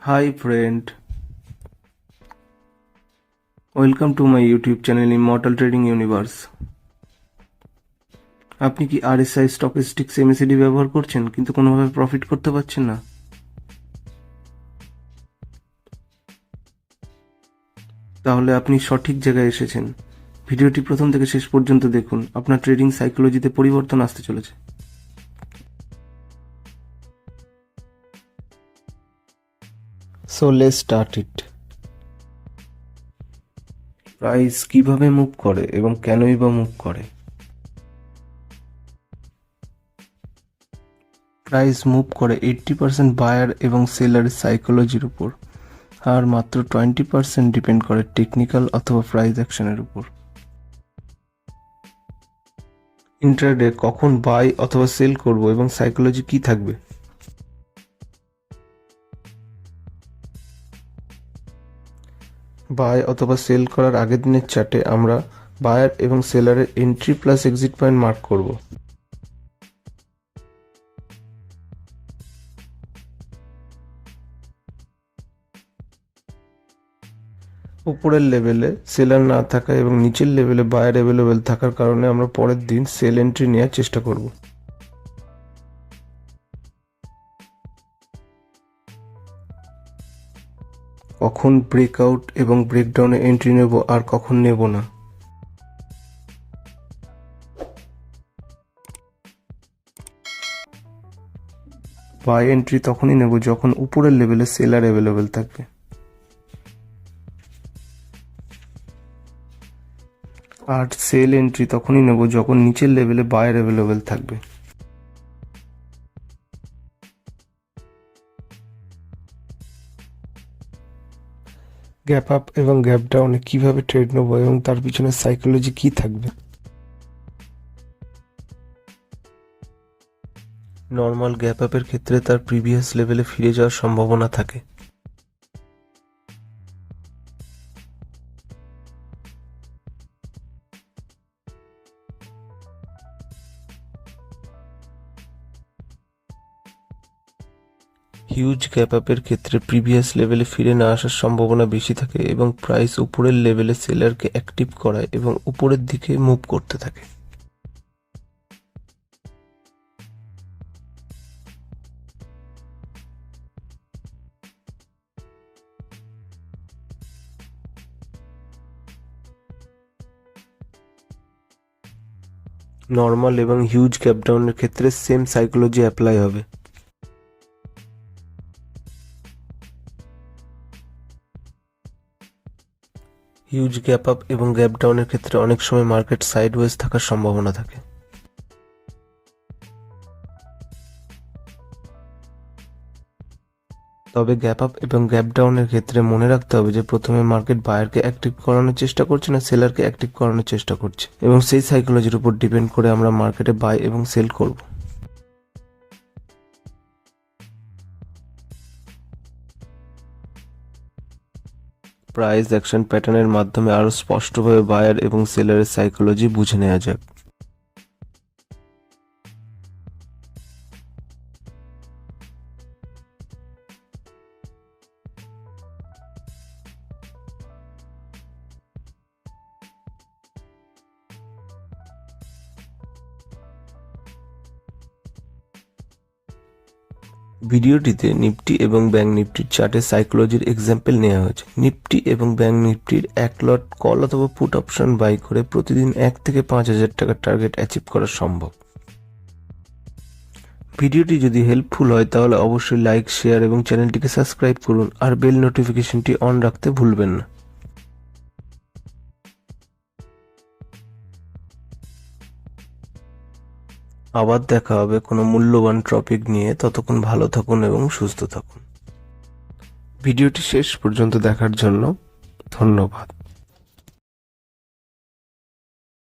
Hi friend, welcome to my YouTube channel Immortal Trading Universe. আপনি কি RSI স্টকিস্টিক্স MACD ব্যবহার করছেন কিন্তু কোনোভাবে প্রফিট করতে পারছেন না? তাহলে আপনি সঠিক জায়গায় এসেছেন। ভিডিওটি প্রথম থেকে শেষ পর্যন্ত দেখুন, আপনার ট্রেডিং সাইকোলজিতে পরিবর্তন আসতে চলেছে। So let's start it. Price কিভাবে মুভ করে এবং কেনই বা মুভ করে? প্রাইস মুভ করে 80% বায়ার এবং সেলারের সাইকোলজির উপর, আর মাত্র 20% ডিপেন্ড করে টেকনিক্যাল অথবা প্রাইস অ্যাকশনের উপর। ইন্ট্রাডে কখন বাই অথবা সেল করব এবং সাইকোলজি কি থাকবে? বাই অথবা সেল করার আগের দিনের চার্টে আমরা বায়ার এবং সেলারের entry plus exit point mark করব। উপরের লেভেলে সেলার না থাকা এবং নিচের লেভেলে বায়ার অ্যাভেলেবেল থাকার কারণে আমরা পরের দিন সেল এন্ট্রি নেওয়ার চেষ্টা করব। কখন ব্রেকআউট এবং ব্রেকডাউনে এন্ট্রি নেব আর কখন নেব না? বাই এন্ট্রি তখনই নেব যখন উপরের লেভেলে সেলার অ্যাভেলেবেল থাকবে, আর সেল এন্ট্রি তখনই নেব যখন নিচের লেভেলে বায়ার অ্যাভেলেবেল থাকবে। গ্যাপ আপ এবং গ্যাপ ডাউনে কিভাবে ট্রেড নেব এবং তার পিছনে সাইকোলজি কি থাকবে? নর্মাল গ্যাপ আপের ক্ষেত্রে তার প্রিভিয়াস লেভেলে ফিরে যাওয়ার সম্ভাবনা থাকে। হিউজ গ্যাপ আপের ক্ষেত্রে প্রিভিয়াস লেভেলে ফিরে না আসার সম্ভাবনা বেশি থাকে এবং প্রাইস উপরের লেভেলে সেলারকে অ্যাক্টিভ করায় এবং উপরের দিকে মুভ করতে থাকে। নর্মাল এবং হিউজ গ্যাপ ডাউনের ক্ষেত্রে সেম সাইকোলজি অ্যাপ্লাই হবে। হিউজ গ্যাপ আপ এবং গ্যাপ ডাউনের ক্ষেত্রে অনেক সময় মার্কেট সাইডওয়েজ থাকার সম্ভাবনা থাকে। তবে গ্যাপ আপ এবং গ্যাপ ডাউনের ক্ষেত্রে মনে রাখতে হবে যে প্রথমে মার্কেট বায়ারকে অ্যাক্টিভ করানোর চেষ্টা করছে না সেলারকে অ্যাক্টিভ করানোর চেষ্টা করছে, এবং সেই সাইকোলজির উপর ডিপেন্ড করে আমরা মার্কেটে বাই এবং সেল করব। প্রাইস অ্যাকশন প্যাটার্নের মাধ্যমে আরও স্পষ্টভাবে বায়ার এবং সেলারের সাইকোলজি বুঝে নেওয়া যাক। ভিডিওটিতে নিফটি এবং ব্যাংক নিফটির চার্টের সাইকোলজির এক্সাম্পল নেওয়া হয়েছে। নিফটি এবং ব্যাংক নিফটির এক লট কল অথবা পুট অপশন বাই করে প্রতিদিন 1 থেকে 5,000 টাকার টার্গেট অ্যাচিভ করা সম্ভব। ভিডিওটি যদি হেল্পফুল হয় তাহলে অবশ্যই লাইক, শেয়ার এবং চ্যানেলটিকে সাবস্ক্রাইব করুন, আর বেল নোটিফিকেশনটি অন রাখতে ভুলবেন না। আবার দেখা হবে কোনো মূল্যবান টপিক নিয়ে। ততক্ষণ ভালো থাকুন এবং সুস্থ থাকুন। ভিডিওটি শেষ পর্যন্ত দেখার জন্য ধন্যবাদ।